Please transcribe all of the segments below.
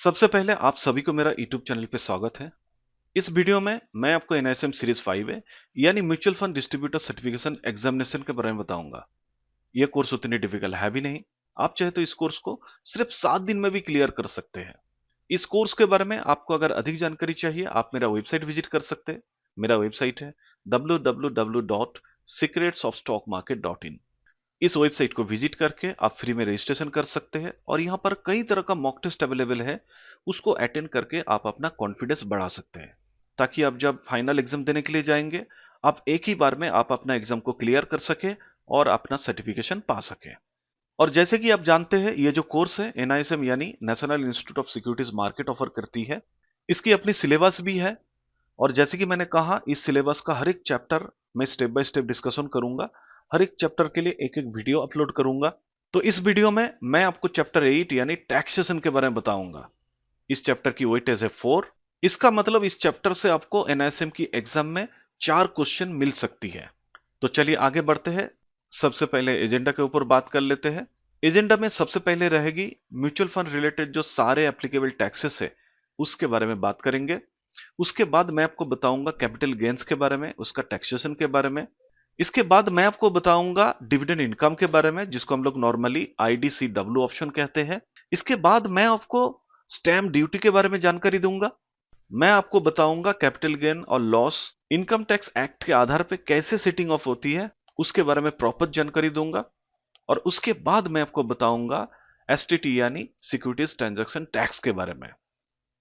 सबसे पहले आप सभी को मेरा यूट्यूब चैनल पे स्वागत है। इस वीडियो में मैं आपको एनआईएसएम सीरीज 5 है यानी mutual fund distributor certification examination के बारे में बताऊंगा। यह कोर्स उतनी डिफिकल्ट है भी नहीं। आप चाहे तो इस कोर्स को सिर्फ 7 दिन में भी क्लियर कर सकते हैं। इस कोर्स के बारे में आपको अगर अधिक जानकारी चाहिए आप मेरा वेबसाइट विजिट कर सकते हैं। मेरा वेबसाइट है www.secretsofstockmarket.in। इस वेबसाइट को विजिट करके आप फ्री में रजिस्ट्रेशन कर सकते हैं और यहाँ पर कई तरह का मॉक टेस्ट अवेलेबल है। उसको अटेंड करके आप अपना कॉन्फिडेंस बढ़ा सकते हैं ताकि आप जब फाइनल एग्जाम देने के लिए जाएंगे आप एक ही बार में आप अपना एग्जाम को क्लियर कर सके और अपना सर्टिफिकेशन पा सके। और जैसे कि आप जानते हैं ये जो कोर्स है एनआईएसएम यानी national institute of securities market offer करती है। इसकी अपनी सिलेबस भी है और जैसे कि मैंने कहा इस सिलेबस का हर एक चैप्टर मैं स्टेप बाय स्टेप डिस्कशन करूंगा। हर एक चैप्टर के लिए एक एक वीडियो अपलोड करूंगा। तो इस वीडियो में मैं आपको चैप्टर 8 यानी टैक्सेशन के बारे में बताऊंगा। इस चैप्टर की वेटेज है 4। इसका मतलब इस चैप्टर से आपको एनआईएसएम की एग्जाम में 4 क्वेश्चन मिल सकती है। तो चलिए आगे बढ़ते हैं। सबसे पहले एजेंडा के ऊपर बात कर लेते हैं। एजेंडा में सबसे पहले रहेगी म्यूचुअल फंड रिलेटेड जो सारे एप्लीकेबल टैक्सेस है उसके बारे में बात करेंगे। उसके बाद मैं आपको बताऊंगा कैपिटल गेन्स के बारे में, उसका टैक्सेशन के बारे में। इसके बाद मैं आपको बताऊंगा डिविडेंड इनकम के बारे में जिसको हम लोग नॉर्मली आईडीसीडब्ल्यू ऑप्शन कहते हैं। इसके बाद मैं आपको स्टैम्प ड्यूटी के बारे में जानकारी दूंगा। मैं आपको बताऊंगा कैपिटल गेन और लॉस इनकम टैक्स एक्ट के आधार पर कैसे सेटिंग ऑफ होती है उसके बारे में प्रॉपर जानकारी दूंगा। और उसके बाद मैं आपको बताऊंगा एसटीटी यानी सिक्योरिटीज ट्रांजैक्शन टैक्स के बारे में।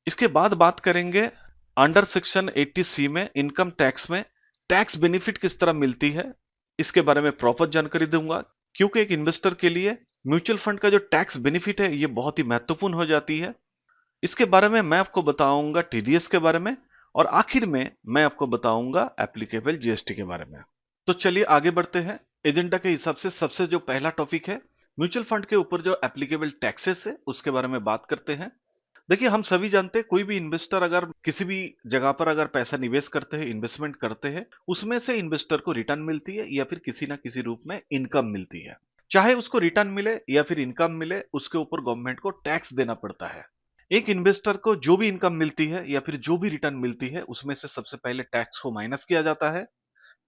इसके बाद बात करेंगे अंडर सेक्शन 80C में इनकम टैक्स में टैक्स बेनिफिट किस तरह मिलती है इसके बारे में प्रॉपर जानकारी दूंगा क्योंकि एक इन्वेस्टर के लिए म्यूचुअल फंड का जो टैक्स बेनिफिट है ये बहुत ही महत्वपूर्ण हो जाती है। इसके बारे में मैं आपको बताऊंगा टीडीएस के बारे में और आखिर में मैं आपको बताऊंगा एप्लीकेबल जीएसटी के बारे में। तो चलिए आगे बढ़ते हैं। एजेंडा के हिसाब से सबसे जो पहला टॉपिक है म्यूचुअल फंड के ऊपर जो एप्लीकेबल टैक्सेस है उसके बारे में बात करते हैं। देखिए हम सभी जानते हैं कोई भी इन्वेस्टर अगर किसी भी जगह पर अगर पैसा निवेश करते हैं, इन्वेस्टमेंट करते हैं, उसमें से इन्वेस्टर को रिटर्न मिलती है या फिर किसी ना किसी रूप में इनकम मिलती है। चाहे उसको रिटर्न मिले या फिर इनकम मिले उसके ऊपर गवर्नमेंट को टैक्स देना पड़ता है। एक इन्वेस्टर को जो भी इनकम मिलती है या फिर जो भी रिटर्न मिलती है उसमें से सबसे पहले टैक्स को माइनस किया जाता है।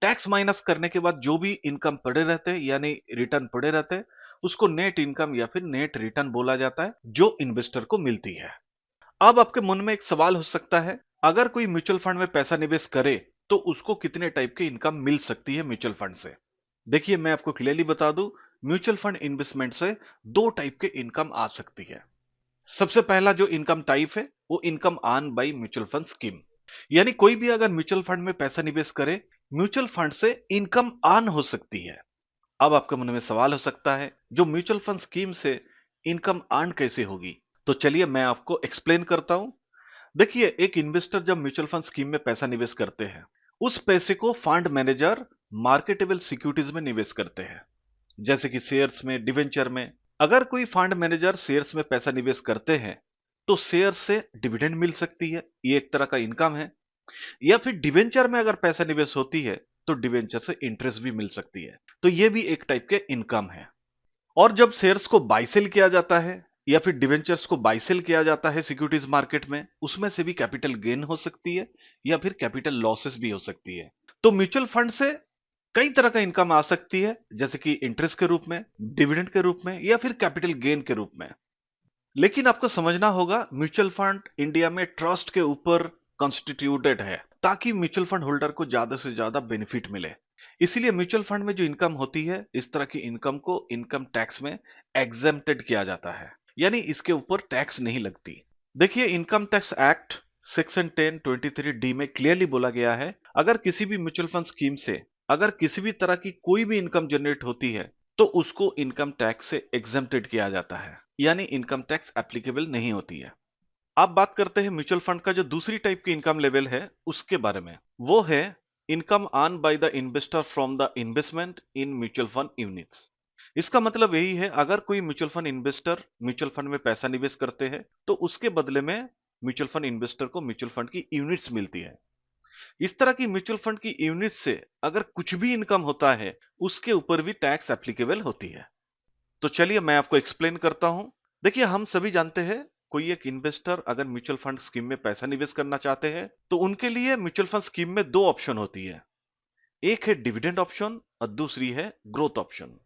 टैक्स माइनस करने के बाद जो भी इनकम पड़े रहते हैं यानी रिटर्न पड़े रहते हैं उसको नेट इनकम या फिर नेट रिटर्न बोला जाता है जो इन्वेस्टर को मिलती है। अब आपके मन में एक सवाल हो सकता है अगर कोई म्यूचुअल फंड में पैसा निवेश करे तो उसको कितने टाइप के इनकम मिल सकती है म्यूचुअल फंड से। देखिए मैं आपको क्लियरली बता दूं म्यूचुअल फंड इन्वेस्टमेंट से 2 टाइप के इनकम आ सकती है। सबसे पहला जो इनकम टाइप है वो income earn by mutual fund scheme यानी कोई भी अगर म्यूचुअल फंड में पैसा निवेश करे म्यूचुअल फंड से इनकम अर्न हो सकती है। अब आपके मन में सवाल हो सकता है जो म्यूचुअल फंड स्कीम से इनकम अर्न कैसे होगी। तो चलिए मैं आपको एक्सप्लेन करता हूं। देखिए एक इन्वेस्टर जब म्यूचुअल फंड स्कीम में पैसा निवेश करते हैं उस पैसे को फंड मैनेजर मार्केटेबल सिक्योरिटीज में निवेश करते हैं जैसे कि शेयर्स में, डिवेंचर में। अगर कोई फंड मैनेजर शेयर्स में पैसा निवेश करते हैं तो शेयर से डिविडेंड मिल सकती है, ये एक तरह का इनकम है। या फिर डिवेंचर में अगर पैसा निवेश होती है तो डिवेंचर से इंटरेस्ट भी मिल सकती है, तो ये भी एक टाइप के इनकम है। और जब शेयर्स को बाय सेल किया जाता है या फिर डिवेंचर्स को बाय सेल किया जाता है सिक्योरिटीज मार्केट में उसमें से भी कैपिटल गेन हो सकती है या फिर कैपिटल लॉसेस भी हो सकती है। तो म्यूचुअल फंड से कई तरह का इनकम आ सकती है जैसे कि इंटरेस्ट के रूप में, डिविडेंड के रूप में या फिर कैपिटल गेन के रूप में। लेकिन आपको समझना होगा म्यूचुअल फंड इंडिया में ट्रस्ट के ऊपर कॉन्स्टिट्यूटेड है ताकि म्यूचुअल फंड होल्डर को ज्यादा से ज्यादा बेनिफिट मिले। इसीलिए म्यूचुअल फंड में जो इनकम होती है इस तरह की इनकम को इनकम टैक्स में एग्जेम्प्टेड किया जाता है यानी इसके ऊपर टैक्स नहीं लगती। देखिए income tax act section 1023D में क्लियरली बोला गया है अगर किसी भी म्यूचुअल फंड स्कीम से अगर किसी भी तरह की कोई भी इनकम जनरेट होती है तो उसको इनकम टैक्स से एग्जेम्प्टेड किया जाता है यानी इनकम टैक्स एप्लीकेबल नहीं होती है। अब बात करते हैं म्यूचुअल फंड का जो दूसरी टाइप की इनकम लेवल है उसके बारे में। वो है income earn by the investor from the investment in mutual fund units. इसका मतलब यही है अगर कोई mutual fund investor mutual fund में पैसा निवेश करते हैं तो उसके बदले में म्यूचुअल फंड इन्वेस्टर को म्यूचुअल फंड की यूनिट्स मिलती है। इस तरह की म्यूचुअल फंड की यूनिट से अगर कुछ भी इनकम होता है उसके ऊपर भी टैक्स एप्लीकेबल होती है। तो चलिए मैं आपको एक्सप्लेन करता हूं। देखिए हम सभी जानते हैं कोई एक इन्वेस्टर अगर म्यूचुअल फंड स्कीम में पैसा निवेश करना चाहते हैं तो उनके लिए म्यूचुअल फंड स्कीम में दो ऑप्शन होती है। एक है डिविडेंड ऑप्शन और दूसरी है ग्रोथ ऑप्शन।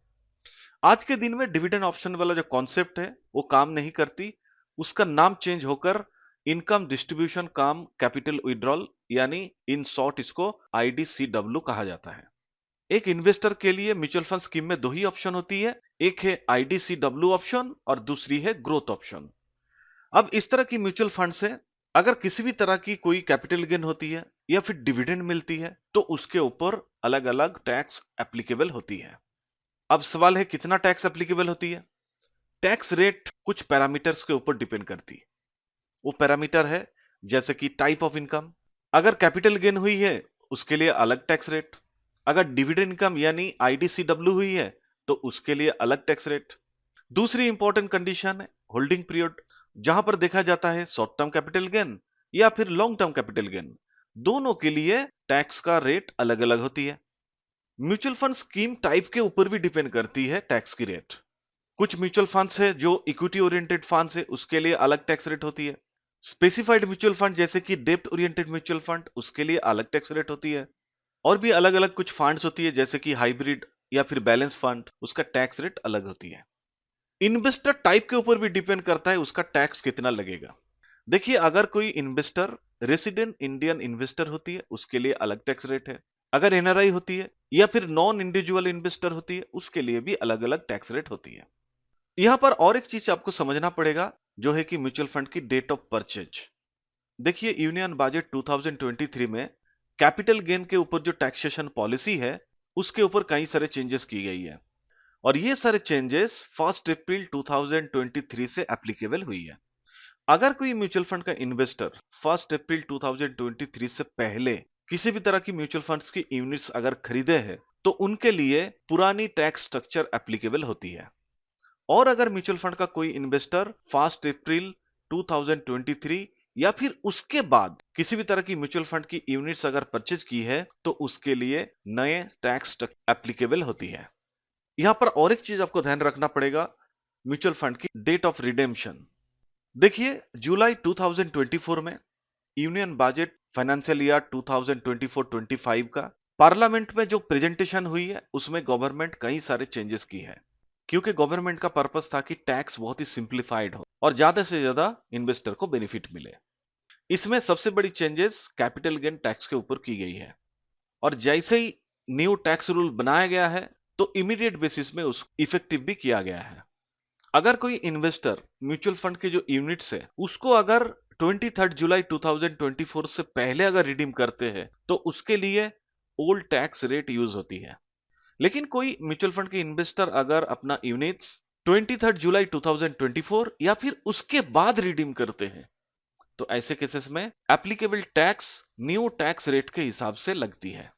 आज के दिन में डिविडेंड ऑप्शन वाला जो कॉन्सेप्ट है वो काम नहीं करती, उसका नाम चेंज होकर इनकम डिस्ट्रीब्यूशन काम कैपिटल विड्रॉल यानी इन शॉर्ट इसको IDCW कहा जाता है। एक इन्वेस्टर के लिए म्यूचुअल फंड स्कीम में दो ही ऑप्शन होती है, एक है IDCW ऑप्शन और दूसरी है ग्रोथ ऑप्शन। अब इस तरह की म्यूचुअल फंड से अगर किसी भी तरह की कोई कैपिटल गेन होती है या फिर डिविडेंड मिलती है तो उसके ऊपर अलग अलग टैक्स एप्लीकेबल होती है। अब सवाल है कितना टैक्स एप्लीकेबल होती है। टैक्स रेट कुछ पैरामीटर्स के ऊपर डिपेंड करती है। वो पैरामीटर है जैसे कि टाइप ऑफ इनकम, अगर कैपिटल गेन हुई है उसके लिए अलग टैक्स रेट, अगर डिविडेंड इनकम यानी IDCW हुई है तो उसके लिए अलग टैक्स रेट। दूसरी इंपॉर्टेंट कंडीशन है होल्डिंग पीरियड, जहां पर देखा जाता है शॉर्ट टर्म कैपिटल गेन या फिर लॉन्ग टर्म कैपिटल गेन, दोनों के लिए टैक्स का रेट अलग अलग होती है। म्यूचुअल फंड स्कीम टाइप के ऊपर भी डिपेंड करती है टैक्स की रेट। कुछ म्यूचुअल फंड्स है जो इक्विटी ओरिएंटेड फंड्स है उसके लिए अलग टैक्स रेट होती है। स्पेसिफाइड म्यूचुअल फंड जैसे कि डेब्ट ओरिएंटेड म्यूचुअल फंड उसके लिए अलग टैक्स रेट होती है। और भी अलग अलग कुछ फंड्स होती है जैसे कि हाइब्रिड या फिर बैलेंस फंड, उसका टैक्स रेट अलग होती है। इन्वेस्टर टाइप के ऊपर भी डिपेंड करता है उसका टैक्स कितना लगेगा। देखिए अगर कोई इन्वेस्टर रेसिडेंट इंडियन इन्वेस्टर होती है उसके लिए अलग टैक्स रेट है, अगर NRI होती है या फिर नॉन इंडिविजुअल इन्वेस्टर होती है उसके लिए भी अलग अलग टैक्स रेट होती है। यहां पर और एक चीज आपको समझना पड़ेगा जो है कि म्यूचुअल फंड की डेट ऑफ परचेज। देखिए यूनियन बजट 2023 में कैपिटल गेन के ऊपर जो टैक्सेशन पॉलिसी है उसके ऊपर कई सारे चेंजेस की गई है और ये सारे चेंजेस 1 अप्रैल 2023 से एप्लीकेबल हुई है। अगर कोई म्यूचुअल फंड का इन्वेस्टर 1 अप्रैल 2023 से पहले किसी भी तरह की म्यूचुअल फंड्स की यूनिट्स अगर खरीदे हैं तो उनके लिए पुरानी टैक्स स्ट्रक्चर एप्लीकेबल होती है। और अगर म्यूचुअल फंड का कोई इन्वेस्टर 1 अप्रैल 2023 या फिर उसके बाद किसी भी तरह की म्यूचुअल फंड की यूनिट्स अगर परचेज की है तो उसके लिए नए टैक्स एप्लीकेबल होती है। यहां पर और एक चीज आपको ध्यान रखना पड़ेगा, म्यूचुअल फंड की डेट ऑफ रिडेम्पशन। देखिए जुलाई 2024 में यूनियन बजट फाइनेंशियल ईयर 2024-25 का पार्लियामेंट में जो प्रेजेंटेशन हुई है उसमें गवर्नमेंट कई सारे चेंजेस की है, क्योंकि गवर्नमेंट का पर्पस था कि टैक्स बहुत ही सिंप्लीफाइड हो और ज्यादा से ज्यादा इन्वेस्टर को बेनिफिट मिले। इसमें सबसे बड़ी चेंजेस कैपिटल गेन टैक्स के ऊपर की गई है और जैसे ही न्यू टैक्स रूल बनाया गया है तो इमीडिएट बेसिस में उस इफेक्टिव भी किया गया है। अगर कोई इन्वेस्टर म्यूचुअल फंड के जो यूनिट्स है उसको अगर 23 जुलाई 2024 से पहले अगर रिडीम करते हैं तो उसके लिए ओल्ड टैक्स रेट यूज होती है। लेकिन कोई म्यूचुअल फंड के इन्वेस्टर अगर अपना यूनिट्स 23 जुलाई 2024 या फिर उसके बाद रिडीम करते हैं तो ऐसे केसेस में applicable tax new tax rate के हिसाब से लगती है।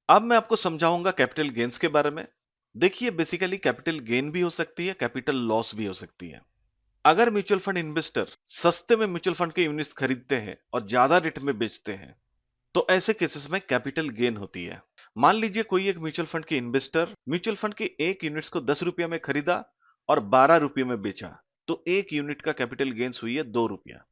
अब मैं आपको समझाऊंगा कैपिटल गेन्स के बारे में। देखिए बेसिकली कैपिटल गेन भी हो सकती है, कैपिटल लॉस भी हो सकती है। अगर म्यूचुअल फंड इन्वेस्टर सस्ते में म्यूचुअल फंड के यूनिट्स खरीदते हैं और ज्यादा रेट में बेचते हैं तो ऐसे केसेस में कैपिटल गेन होती है। मान लीजिए कोई एक म्यूचुअल फंड के इन्वेस्टर म्यूचुअल फंड के एक यूनिट्स को 10 रुपया में खरीदा और 12 रुपये में बेचा तो एक यूनिट का कैपिटल गेन्स हुई है 2 रुपया।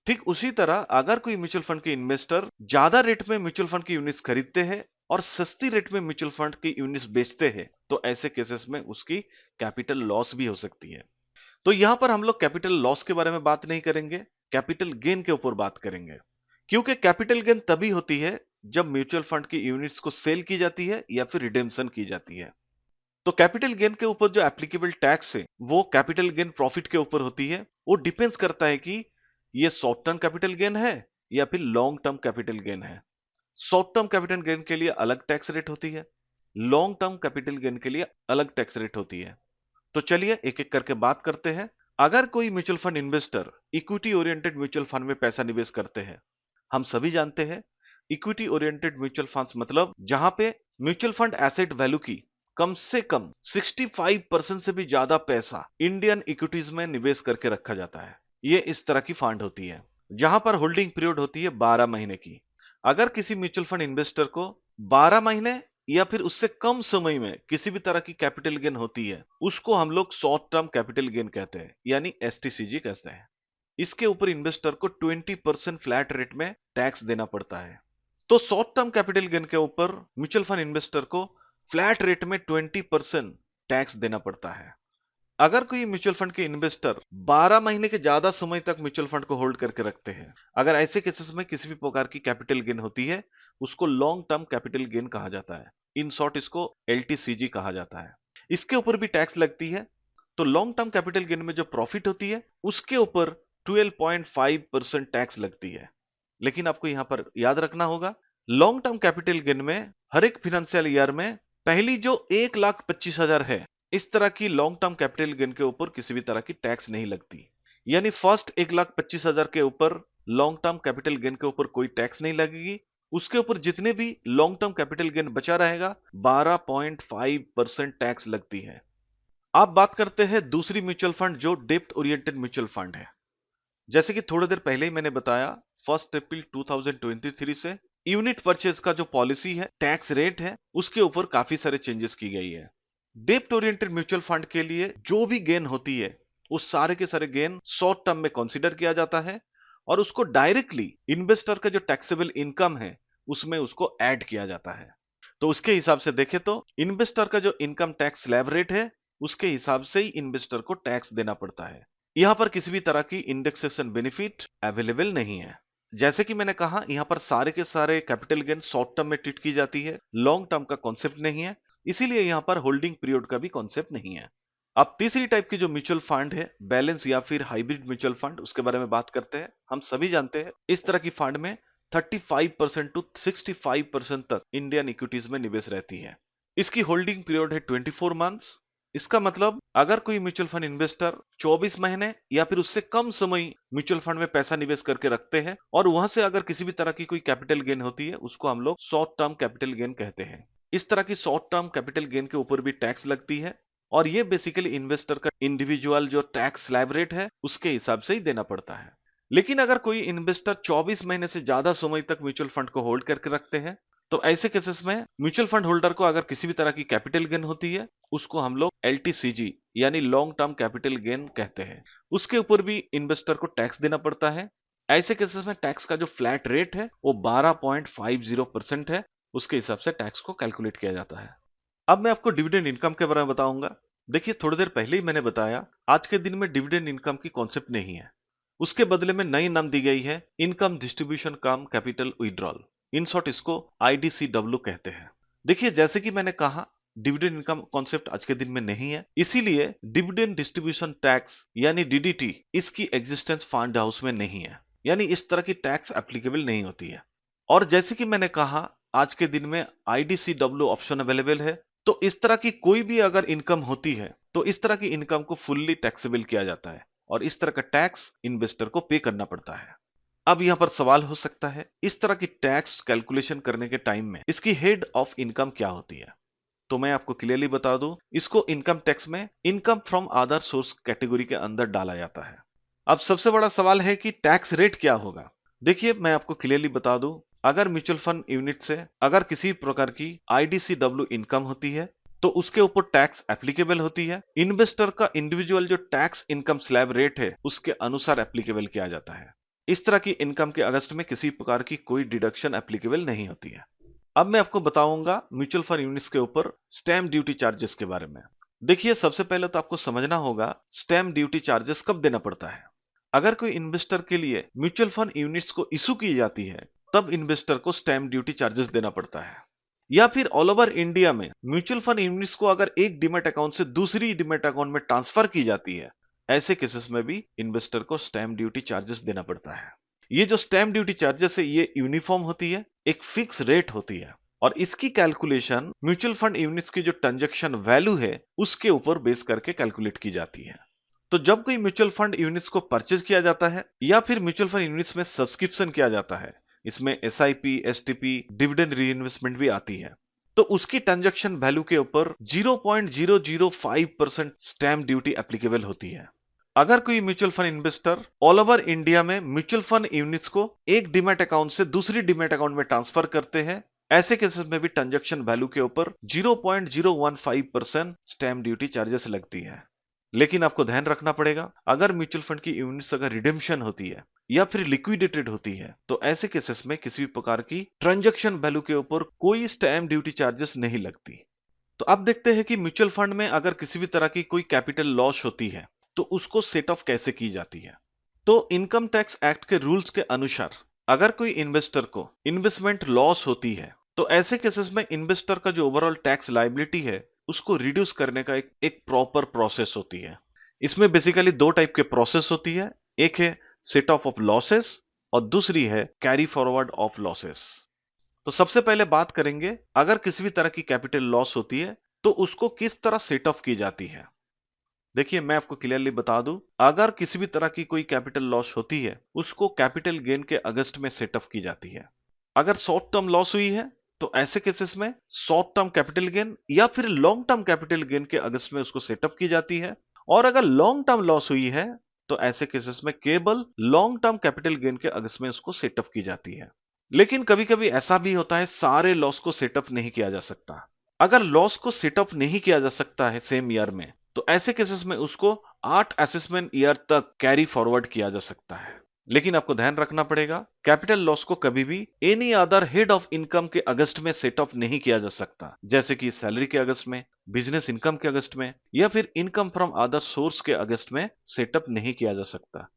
ठीक उसी तरह अगर कोई म्यूचुअल फंड के इन्वेस्टर ज्यादा रेट में म्यूचुअल फंड की यूनिट्स खरीदते हैं और सस्ती रेट में म्यूचुअल फंड की यूनिट्स बेचते हैं तो ऐसे केसेस में उसकी कैपिटल लॉस भी हो सकती है। तो यहां पर हम लोग कैपिटल लॉस के बारे में बात नहीं करेंगे, कैपिटल गेन के ऊपर बात करेंगे, क्योंकि कैपिटल गेन तभी होती है जब म्यूचुअल फंड की यूनिट्स को सेल की जाती है या फिर रिडेम्पशन की जाती है। तो कैपिटल गेन के ऊपर जो एप्लीकेबल टैक्स है वो कैपिटल गेन प्रॉफिट के ऊपर होती है। वो डिपेंड्स करता है कि ये शॉर्ट टर्म कैपिटल गेन है या फिर लॉन्ग टर्म कैपिटल गेन है। शॉर्ट टर्म कैपिटल गेन के लिए अलग टैक्स रेट होती है, लॉन्ग टर्म कैपिटल गेन के लिए अलग टैक्स रेट होती है। तो चलिए एक एक करके बात करते हैं। अगर कोई mutual fund investor equity oriented mutual fund में पैसा निवेश करते हैं, हम सभी जानते हैं इक्विटी ओरिएंटेड म्यूचुअल फंड्स मतलब जहां पे म्यूचुअल फंड एसेट वैल्यू की कम से कम 65% से भी ज्यादा पैसा इंडियन इक्विटीज में निवेश करके रखा जाता है। ये इस तरह की फंड होती है जहां पर होल्डिंग पीरियड होती है 12 महीने की। अगर किसी म्यूचुअल फंड इन्वेस्टर को 12 महीने या फिर उससे कम समय में किसी भी तरह की कैपिटल गेन होती है उसको हम लोग शॉर्ट टर्म कैपिटल गेन कहते हैं यानी STCG कहते हैं। इसके ऊपर इन्वेस्टर को 20% फ्लैट रेट में टैक्स देना पड़ता है। तो शॉर्ट टर्म कैपिटल गेन के ऊपर म्यूचुअल फंड इन्वेस्टर को फ्लैट रेट में 20% टैक्स देना पड़ता है। अगर कोई म्यूचुअल फंड के इन्वेस्टर 12 महीने के ज्यादा समय तक म्यूचुअल फंड को होल्ड करके रखते हैं, अगर ऐसे केसेस में किसी भी प्रकार की कैपिटल गेन होती है, उसको लॉन्ग टर्म कैपिटल गेन कहा जाता है। इन शॉर्ट इसको LTCG कहा जाता है। इसके ऊपर भी टैक्स लगती है। तो लॉन्ग टर्म कैपिटल गेन में जो प्रॉफिट होती है उसके ऊपर 12.5% टैक्स लगती है। लेकिन आपको यहां पर याद रखना होगा, लॉन्ग टर्म कैपिटल गेन में हर एक फाइनेंशियल ईयर में पहली जो 1,25,000 है, इस तरह की लॉन्ग टर्म कैपिटल गेन के ऊपर किसी भी तरह की टैक्स नहीं लगती। यानी फर्स्ट 1,25,000 के ऊपर लॉन्ग टर्म कैपिटल गेन के ऊपर कोई टैक्स नहीं लगेगी। उसके ऊपर जितने भी लॉन्ग टर्म कैपिटल गेन बचा रहेगा 12.5% टैक्स लगती है। आप बात करते हैं दूसरी म्यूचुअल फंड जो डेप्ट ओरिएंटेड म्यूचुअल फंड है। जैसे कि थोड़ी देर पहले ही मैंने बताया, 1 अप्रैल 2023 से यूनिट परचेज का जो पॉलिसी है, टैक्स रेट है, उसके ऊपर काफी सारे चेंजेस की गई है। डेप्ट ओरिएंटेड म्यूचुअल फंड के लिए जो भी गेन होती है उस सारे के सारे गेन शॉर्ट टर्म में कंसीडर किया जाता है और उसको डायरेक्टली इन्वेस्टर का जो टैक्सेबल इनकम है उसमें उसको ऐड किया जाता है। तो उसके हिसाब से देखें तो इन्वेस्टर का जो इनकम टैक्स स्लैब रेट है उसके हिसाब से ही इन्वेस्टर को टैक्स देना पड़ता है। यहां पर किसी भी तरह की इंडेक्सेशन बेनिफिट अवेलेबल नहीं है। जैसे कि मैंने कहा, यहां पर सारे के सारे कैपिटल गेन शॉर्ट टर्म में ट्रीट की जाती है, लॉन्ग टर्म का कॉन्सेप्ट नहीं है, इसीलिए यहां पर होल्डिंग पीरियड का भी कॉन्सेप्ट नहीं है। अब तीसरी टाइप की जो म्यूचुअल फंड है, बैलेंस या फिर हाइब्रिड म्यूचुअल फंड, उसके बारे में बात करते हैं। हम सभी जानते हैं इस तरह की फंड में 35% to 65% तक इंडियन इक्विटीज में निवेश रहती है। इसकी होल्डिंग पीरियड है 24 मंथ्स। इसका मतलब अगर कोई म्यूचुअल फंड इन्वेस्टर 24 महीने या फिर उससे कम समय म्यूचुअल फंड में पैसा निवेश करके रखते हैं और वहां से अगर किसी भी तरह की कोई कैपिटल गेन होती है, उसको हम लोग शॉर्ट टर्म कैपिटल गेन कहते हैं। इस तरह की शॉर्ट टर्म कैपिटल गेन के ऊपर भी टैक्स लगती है और ये बेसिकली इन्वेस्टर का इंडिविजुअल जो टैक्स स्लैब रेट है उसके हिसाब से ही देना पड़ता है। लेकिन अगर कोई इन्वेस्टर 24 महीने से ज्यादा समय तक म्यूचुअल फंड को होल्ड करके रखते हैं, तो ऐसे केसेस में म्यूचुअल फंड होल्डर को अगर किसी भी तरह की कैपिटल गेन होती है, उसको हम लोग LTCG यानी लॉन्ग टर्म कैपिटल गेन कहते हैं। उसके ऊपर भी इन्वेस्टर को टैक्स देना पड़ता है। ऐसे केसेस में टैक्स का जो फ्लैट रेट है वो 12.50% है। उसके हिसाब से टैक्स को कैलकुलेट किया जाता है। अब मैं आपको डिविडेंड इनकम के बारे में बताऊंगा। देखिए, थोड़ी देर पहले ही मैंने बताया आज के दिन में डिविडेंड इनकम की कॉन्सेप्ट नहीं है। उसके बदले में नई नाम दी गई है income distribution come capital withdrawal. In short इसको IDCW कहते हैं। देखिए, जैसे कि मैंने कहा, डिविडेंड इनकम कॉन्सेप्ट आज के दिन में नहीं है, इसीलिए डिविडेंड डिस्ट्रीब्यूशन टैक्स यानी DDT इसकी एग्जिस्टेंस फंड हाउस में नहीं है, यानी इस तरह की टैक्स एप्लीकेबल नहीं होती है। और जैसे कि मैंने कहा, आज के दिन में IDCW ऑप्शन अवेलेबल है, तो इस तरह की कोई भी अगर इनकम होती है तो इस तरह की इनकम को फुल्ली टैक्सेबल किया जाता है और इस तरह का टैक्स इन्वेस्टर को पे करना पड़ता है। अब यहां पर सवाल हो सकता है, इस तरह की टैक्स कैलकुलेशन करने के टाइम में इसकी हेड ऑफ इनकम क्या होती है? तो मैं आपको क्लियरली बता दूं, इसको इनकम टैक्स में income from other source category के अंदर डाला जाता है। अब सबसे बड़ा सवाल है कि टैक्स रेट क्या होगा। देखिए, मैं आपको क्लियरली बता दूं, अगर म्यूचुअल फंड यूनिट से अगर किसी प्रकार की IDCW इनकम होती है तो उसके ऊपर टैक्स एप्लीकेबल होती है। इन्वेस्टर का इंडिविजुअल जो टैक्स इनकम स्लैब रेट है उसके अनुसार एप्लीकेबल किया जाता है। इस तरह की इनकम के अगस्त में किसी प्रकार की कोई डिडक्शन एप्लीकेबल नहीं होती है। अब मैं आपको बताऊंगा म्यूचुअल फंड यूनिट्स के ऊपर स्टैम्प ड्यूटी चार्जेस के बारे में। देखिए, सबसे पहले तो आपको समझना होगा स्टैम्प ड्यूटी चार्जेस कब देना पड़ता है। अगर कोई इन्वेस्टर के लिए म्यूचुअल फंड यूनिट्स को इशू की जाती है तब इन्वेस्टर को स्टैम्प ड्यूटी चार्जेस देना पड़ता है। या फिर ऑल ओवर इंडिया में म्यूचुअल फंड यूनिट्स को अगर एक डीमैट अकाउंट से दूसरी डीमैट अकाउंट में ट्रांसफर की जाती है, ऐसे केसेस में भी इन्वेस्टर को स्टैम्प ड्यूटी चार्जेस देना पड़ता है। ये जो स्टैम्प ड्यूटी चार्जेस है ये यूनिफॉर्म होती है, एक फिक्स रेट होती है और इसकी कैलकुलेशन म्यूचुअल फंड यूनिट्स की जो ट्रांजैक्शन वैल्यू है उसके ऊपर बेस करके कैलकुलेट की जाती है। तो जब कोई म्यूचुअल फंड यूनिट्स को परचेज किया जाता है या फिर म्यूचुअल फंड यूनिट्स में सब्सक्रिप्शन किया जाता है, इसमें SIP, STP, डिविडेंड रीइन्वेस्टमेंट भी आती है, तो उसकी ट्रांजैक्शन वैल्यू के ऊपर 0.005% स्टैम्प ड्यूटी एप्लीकेबल होती है। अगर कोई mutual fund investor all over India में म्यूचुअल फंड यूनिट्स को एक डीमैट अकाउंट से दूसरी डीमैट अकाउंट में ट्रांसफर करते हैं, ऐसे केसेस में भी ट्रांजैक्शन वैल्यू के ऊपर 0.015% स्टैम्प ड्यूटी चार्जेस लगती है। लेकिन आपको ध्यान रखना पड़ेगा, अगर म्यूचुअल फंड की यूनिट्स अगर रिडेम्पशन होती है या फिर लिक्विडेटेड होती है तो ऐसे केसेस में किसी भी प्रकार की ट्रांजैक्शन वैल्यू के ऊपर कोई स्टैम्प ड्यूटी चार्जेस नहीं लगती। तो अब देखते हैं कि म्यूचुअल फंड में अगर किसी भी तरह की कोई कैपिटल लॉस होती है तो उसको सेट ऑफ कैसे की जाती है। तो इनकम टैक्स एक्ट के रूल्स के अनुसार अगर कोई इन्वेस्टर को इन्वेस्टमेंट लॉस होती है तो ऐसे केसेस में इन्वेस्टर का जो ओवरऑल टैक्स लायबिलिटी है उसको रिड्यूस करने का एक प्रॉपर प्रोसेस होती है। इसमें बेसिकली दो टाइप के प्रोसेस होती है, एक है सेट ऑफ लॉसेस और दूसरी है कैरी फॉरवर्ड ऑफ लॉसेस। तो सबसे पहले बात करेंगे, अगर किसी भी तरह की कैपिटल लॉस होती है तो उसको किस तरह सेट ऑफ की जाती है। देखिए मैं आपको क्लियरली बता दूं, अगर किसी भी तरह की कोई कैपिटल लॉस होती है उसको कैपिटल गेन के अगेंस्ट में सेट ऑफ की जाती है। अगर शॉर्ट टर्म लॉस हुई है तो ऐसे केसेस में शॉर्ट टर्म कैपिटल गेन या फिर लॉन्ग टर्म कैपिटल गेन के अगेंस्ट में उसको सेटअप की जाती है। और अगर लॉन्ग टर्म लॉस हुई है तो ऐसे केसेस में केवल लॉन्ग टर्म कैपिटल गेन के अगेंस्ट में उसको सेटअप की जाती है। लेकिन कभी कभी ऐसा भी होता है सारे लॉस को सेटअप नहीं किया जा सकता। अगर लॉस को सेटअप नहीं किया जा सकता है सेम ईयर में तो ऐसे केसेस में उसको 8 असेसमेंट ईयर तक कैरी फॉरवर्ड किया जा सकता है। लेकिन आपको ध्यान रखना पड़ेगा, कैपिटल लॉस को कभी भी any other head of income के अगेंस्ट में सेट ऑफ नहीं किया जा सकता, जैसे कि सैलरी के अगेंस्ट में, बिजनेस इनकम के अगेंस्ट में या फिर इनकम फ्रॉम अदर सोर्स के अगेंस्ट में सेटअप नहीं किया जा सकता।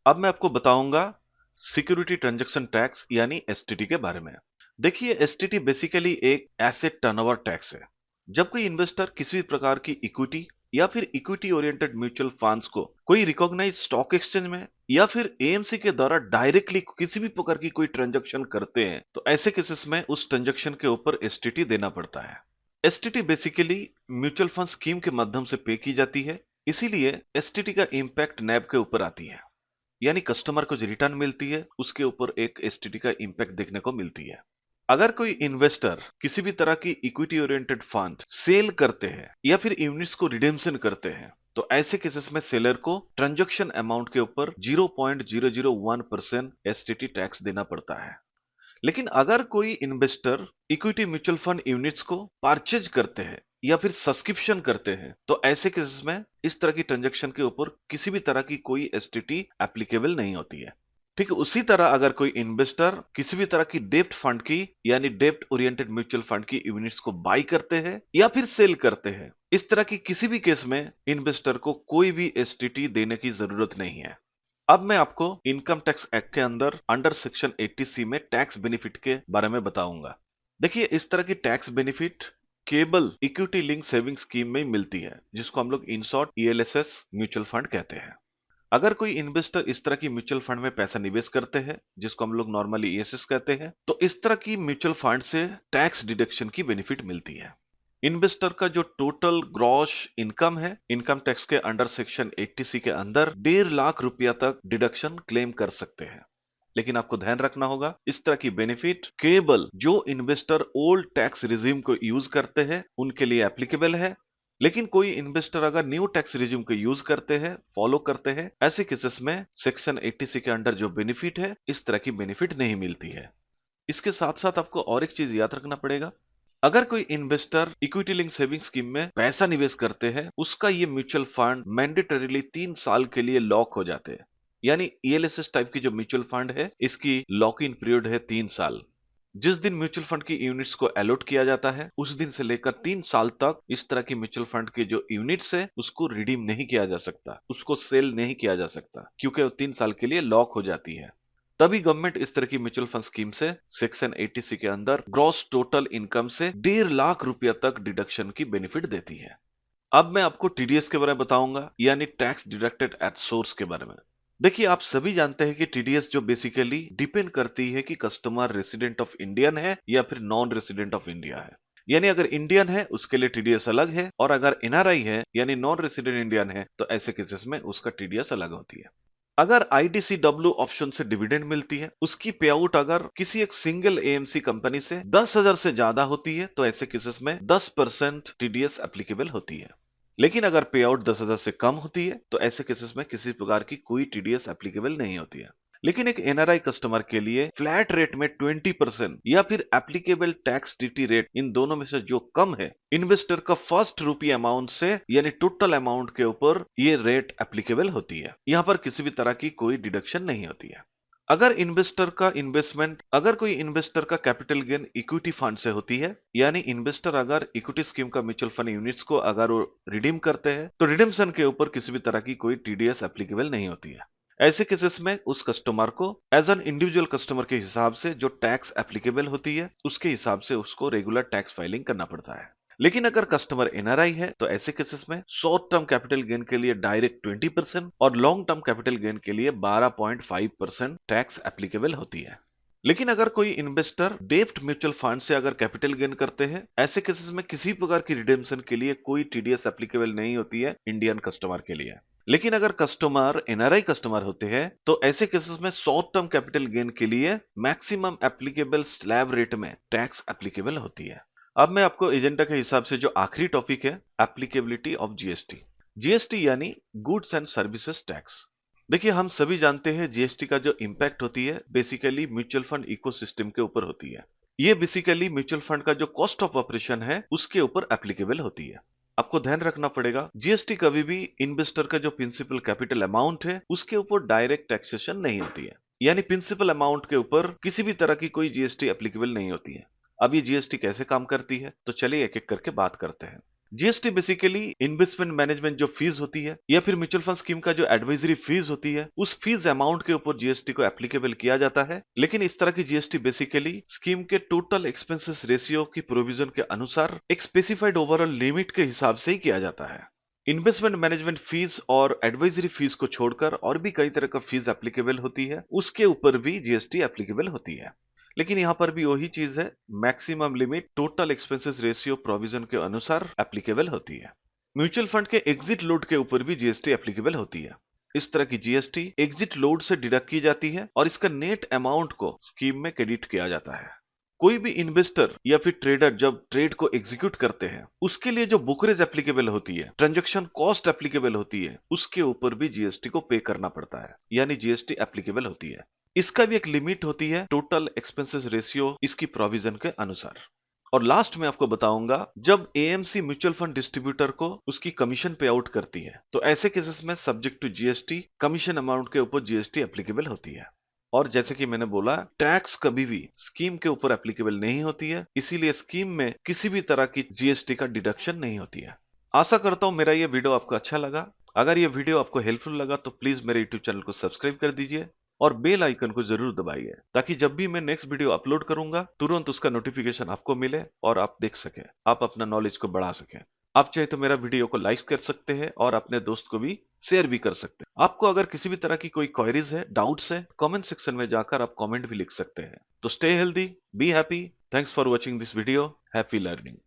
अब मैं आपको बताऊंगा सिक्योरिटी ट्रांजैक्शन टैक्स यानी एसटीटी के बारे में। देखिए एसटीटी बेसिकली एक एसेट टर्नओवर टैक्स है। जब कोई इन्वेस्टर किसी भी प्रकार की इक्विटी या फिर इक्विटी ओरिएंटेड म्यूचुअल फंड्स को कोई रिकॉग्नाइज स्टॉक एक्सचेंज में या फिर एएमसी के द्वारा डायरेक्टली किसी भी प्रकार की कोई ट्रांजैक्शन करते हैं तो ऐसे केसेस में उस ट्रांजैक्शन के ऊपर एसटीटी देना पड़ता है। STT basically mutual fund scheme के माध्यम से पे की जाती है, इसीलिए एसटीटी का इंपैक्ट नैब के ऊपर आती है, यानी कस्टमर को जो रिटर्न मिलती है उसके ऊपर एक एसटीटी का इंपैक्ट देखने को मिलती है। अगर कोई इन्वेस्टर किसी भी तरह की इक्विटी ओरिएंटेड फंड सेल करते हैं या फिर यूनिट्स को रिडेम्पशन करते हैं तो ऐसे केसेस में सेलर को ट्रांजैक्शन अमाउंट के ऊपर 0.001% एसटीटी टैक्स देना पड़ता है। लेकिन अगर कोई investor equity mutual fund units को परचेज करते हैं या फिर सब्सक्रिप्शन करते हैं तो ऐसे केसेस में इस तरह की ट्रांजैक्शन के ऊपर किसी भी तरह की कोई एसटीटी एप्लीकेबल नहीं होती है। ठीक है, उसी तरह अगर कोई इन्वेस्टर किसी भी तरह की डेब्ट फंड की यानी डेब्ट ओरिएंटेड म्यूचुअल फंड की यूनिट्स को बाई करते हैं या फिर सेल करते हैं, इस तरह की किसी भी केस में इन्वेस्टर को कोई भी एसटीटी देने की जरूरत नहीं है। अब मैं आपको इनकम टैक्स एक्ट के अंडर सेक्शन 80C में टैक्स बेनिफिट के बारे में बताऊंगा। देखिए इस तरह की टैक्स बेनिफिट केवल इक्विटी लिंक सेविंग स्कीम में मिलती है, जिसको हम लोग in short ELSS mutual fund कहते हैं। अगर कोई इन्वेस्टर इस तरह की म्यूचुअल फंड में पैसा निवेश करते हैं, जिसको हम लोग नॉर्मली ईएसएस कहते हैं, तो इस तरह की म्यूचुअल फंड से टैक्स डिडक्शन की बेनिफिट मिलती है। इन्वेस्टर का जो टोटल ग्रॉस इनकम है, इनकम टैक्स के अंडर सेक्शन 80C के अंदर 1.5 लाख रुपया तक डिडक्शन क्लेम कर सकते हैं। लेकिन आपको ध्यान रखना होगा, इस तरह की बेनिफिट केवल जो इन्वेस्टर ओल्ड टैक्स रिजीम को यूज करते हैं उनके लिए एप्लीकेबल है। लेकिन कोई इन्वेस्टर अगर न्यू टैक्स रिजीम को यूज करते हैं, फॉलो करते हैं, ऐसे केसेस में सेक्शन 80C के अंडर जो बेनिफिट है इस तरह की बेनिफिट नहीं मिलती है। इसके साथ साथ आपको और एक चीज याद रखना पड़ेगा, अगर कोई investor equity link saving scheme में पैसा निवेश करते हैं, उसका ये म्यूचुअल फंड मैंडेटरीली 3 साल के लिए लॉक हो जाते हैं। यानी ईएलएसएस टाइप की जो म्यूचुअल फंड है इसकी लॉक इन पीरियड है 3 साल। जिस दिन म्यूचुअल फंड की यूनिट्स को अलॉट किया जाता है उस दिन से लेकर 3 साल तक इस तरह की म्यूचुअल फंड की जो यूनिट्स है उसको रिडीम नहीं किया जा सकता, उसको सेल नहीं किया जा सकता, क्योंकि वो 3 साल के लिए लॉक हो जाती है। तभी गवर्नमेंट इस तरह की म्यूचुअल फंड स्कीम से सेक्शन 80C के अंदर ग्रॉस टोटल इनकम से 1.5 लाख रुपया तक डिडक्शन की बेनिफिट देती है। अब मैं आपको टीडीएस के बारे में बताऊंगा, यानी टैक्स डिडक्टेड एट सोर्स के बारे में। देखिए आप सभी जानते हैं कि टीडीएस जो बेसिकली डिपेंड करती है कि कस्टमर रेसिडेंट ऑफ इंडियन है या फिर नॉन रेसिडेंट ऑफ इंडिया है। यानी अगर इंडियन है उसके लिए टीडीएस अलग है, और अगर एनआरआई है यानी नॉन रेसिडेंट इंडियन है तो ऐसे केसेस में उसका टीडीएस अलग होती है। अगर आईडीसीडब्ल्यू ऑप्शन से डिविडेंड मिलती है, उसकी पे आउट अगर किसी एक सिंगल एएमसी कंपनी से 10,000 से ज्यादा होती है तो ऐसे केसेस में 10% टीडीएस एप्लीकेबल होती है। लेकिन अगर पे आउट 10,000 से कम होती है तो ऐसे केसेस में किसी प्रकार की कोई टीडीएस एप्लीकेबल नहीं होती है। लेकिन एक एनआरआई कस्टमर के लिए फ्लैट रेट में 20% या फिर एप्लीकेबल टैक्स ड्यूटी रेट, इन दोनों में से जो कम है, इन्वेस्टर का फर्स्ट रुपी अमाउंट से यानी टोटल अमाउंट के ऊपर ये रेट एप्लीकेबल होती है। यहाँ पर किसी भी तरह की कोई डिडक्शन नहीं होती है। अगर कोई इन्वेस्टर का कैपिटल गेन इक्विटी फंड से होती है, यानी इन्वेस्टर अगर इक्विटी स्कीम का म्यूचुअल फंड यूनिट्स को अगर वो रिडीम करते हैं, तो रिडीम्शन के ऊपर किसी भी तरह की कोई टीडीएस एप्लीकेबल नहीं होती है। ऐसे केसेस में उस कस्टमर को एज एन इंडिविजुअल कस्टमर के हिसाब से जो टैक्स एप्लीकेबल होती है, उसके हिसाब से उसको रेगुलर टैक्स फाइलिंग करना पड़ता है। लेकिन अगर कस्टमर एनआरआई है, तो ऐसे केसेस में शॉर्ट टर्म कैपिटल गेन के लिए डायरेक्ट 20% और लॉन्ग टर्म कैपिटल गेन के लिए 12.5% टैक्स एप्लीकेबल होती है। लेकिन अगर कोई इन्वेस्टर डेब्ट म्यूचुअल फंड से अगर कैपिटल गेन करते हैं, ऐसे केसेस में किसी प्रकार की रिडेम्पशन के लिए कोई टीडीएस एप्लीकेबल नहीं होती है इंडियन कस्टमर के लिए। लेकिन अगर कस्टमर एनआरआई कस्टमर होते हैं, तो ऐसे केसेस में शॉर्ट टर्म कैपिटल गेन के लिए मैक्सिमम एप्लीकेबल स्लैब रेट में टैक्स एप्लीकेबल होती है। अब मैं आपको एजेंडा के हिसाब से जो आखिरी टॉपिक है, एप्लीकेबिलिटी ऑफ जीएसटी। जीएसटी यानी गुड्स एंड सर्विसेज टैक्स। देखिए, हम सभी जानते हैं जीएसटी का जो इंपैक्ट होती है बेसिकली म्यूचुअल फंड इकोसिस्टम के ऊपर होती है। ये बेसिकली म्यूचुअल फंड का जो कॉस्ट ऑफ ऑपरेशन है उसके ऊपर एप्लीकेबल होती है। आपको ध्यान रखना पड़ेगा, जीएसटी कभी भी इन्वेस्टर का जो प्रिंसिपल कैपिटल अमाउंट है उसके ऊपर डायरेक्ट टैक्सेशन नहीं होती है, यानी प्रिंसिपल अमाउंट के ऊपर किसी भी तरह की कोई जीएसटी एप्लीकेबल नहीं होती है। अब ये जीएसटी कैसे काम करती है, तो चलिए एक एक करके बात करते हैं। जीएसटी बेसिकली इन्वेस्टमेंट मैनेजमेंट जो फीस होती है या फिर म्यूचुअल फंड स्कीम का जो एडवाइजरी फीस होती है, उस फीस अमाउंट के ऊपर जीएसटी को एप्लीकेबल किया जाता है। लेकिन इस तरह की जीएसटी बेसिकली स्कीम के टोटल एक्सपेंसेस रेशियो की प्रोविजन के अनुसार एक स्पेसिफाइड ओवरऑल लिमिट के हिसाब से ही किया जाता है। इन्वेस्टमेंट मैनेजमेंट फीस और एडवाइजरी फीस को छोड़कर और भी कई तरह का फीस एप्लीकेबल होती है, उसके ऊपर भी जीएसटी एप्लीकेबल होती है। लेकिन यहां पर भी वही चीज है, maximum limit total expenses ratio provision के अनुसार एप्लीकेबल होती है। म्यूचुअल फंड के एग्जिट लोड के ऊपर भी जीएसटी एप्लीकेबल होती है। इस तरह की जीएसटी एग्जिट लोड से डिडक्ट की जाती है और इसका नेट अमाउंट को स्कीम में क्रेडिट किया जाता है। कोई भी इन्वेस्टर या फिर ट्रेडर जब ट्रेड को एग्जीक्यूट करते हैं, उसके लिए जो बुकरेज एप्लीकेबल होती है, ट्रांजैक्शन कॉस्ट एप्लीकेबल होती है, उसके ऊपर भी जीएसटी को पे करना पड़ता है, यानी जीएसटी एप्लीकेबल होती है। इसका भी एक लिमिट होती है टोटल एक्सपेंसेस रेशियो इसकी प्रोविजन के अनुसार। और लास्ट में आपको बताऊंगा, जब एएमसी म्यूचुअल फंड डिस्ट्रीब्यूटर को उसकी कमीशन पे आउट करती है, तो ऐसे केसेस में subject to GST commission amount के ऊपर जीएसटी एप्लीकेबल होती है। और जैसे कि मैंने बोला, टैक्स कभी भी स्कीम के ऊपर एप्लीकेबल नहीं होती है, इसीलिए स्कीम में किसी भी तरह की जीएसटी का डिडक्शन नहीं होती है। आशा करता हूं मेरा ये वीडियो आपको अच्छा लगा। अगर ये वीडियो आपको हेल्पफुल लगा तो प्लीज मेरे यूट्यूब चैनल को सब्सक्राइब कर दीजिए और बेल आइकन को जरूर दबाइए, ताकि जब भी मैं नेक्स्ट वीडियो अपलोड करूंगा तुरंत उसका नोटिफिकेशन आपको मिले और आप देख सके, आप अपना नॉलेज को बढ़ा सके। आप चाहे तो मेरा वीडियो को लाइक कर सकते हैं और अपने दोस्त को भी शेयर भी कर सकते हैं। आपको अगर किसी भी तरह की कोई क्वेरीज है, डाउट्स है, कमेंट सेक्शन में जाकर आप कमेंट भी लिख सकते हैं। तो stay healthy, be happy, thanks for watching this video, happy learning.